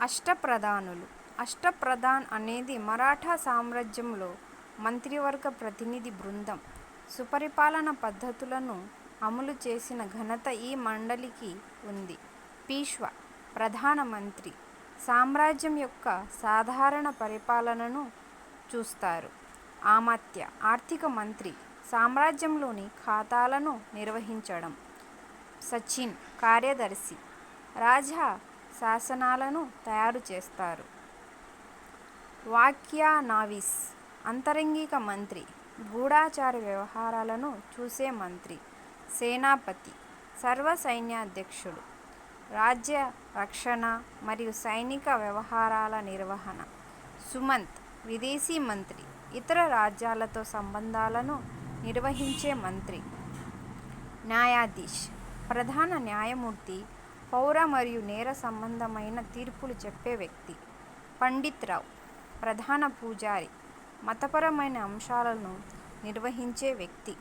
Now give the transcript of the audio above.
అష్టప్రధానులు. అష్టప్రధాన్ అనేది మరాఠా సామ్రాజ్యంలో మంత్రివర్గ ప్రతినిధి బృందం. సుపరిపాలన పద్ధతులను అమలు చేసిన ఘనత ఈ మండలికి ఉంది. పీష్వా, ప్రధానమంత్రి, సామ్రాజ్యం యొక్క సాధారణ పరిపాలనను చూస్తారు. అమాత్య, ఆర్థిక మంత్రి, సామ్రాజ్యంలోని ఖాతాలను నిర్వహించడం. సచిన్, కార్యదర్శి, రాజా శాసనాలను తయారు చేస్తారు. వాక్యానావిస్, అంతరంగిక మంత్రి, గూఢచార వ్యవహారాలను చూసే మంత్రి. సేనాపతి, సర్వసైన్యాధ్యక్షుడు, రాజ్య రక్షణ మరియు సైనిక వ్యవహారాల నిర్వహణ. సుమంత్, విదేశీ మంత్రి, ఇతర రాజ్యాలతో సంబంధాలను నిర్వహించే మంత్రి. న్యాయాధీశ్, ప్రధాన న్యాయమూర్తి, పౌర మరియు నేర సంబంధమైన తీర్పులు చెప్పే వ్యక్తి. పండిత్ రావ్, ప్రధాన పూజారి, మతపరమైన అంశాలను నిర్వహించే వ్యక్తి.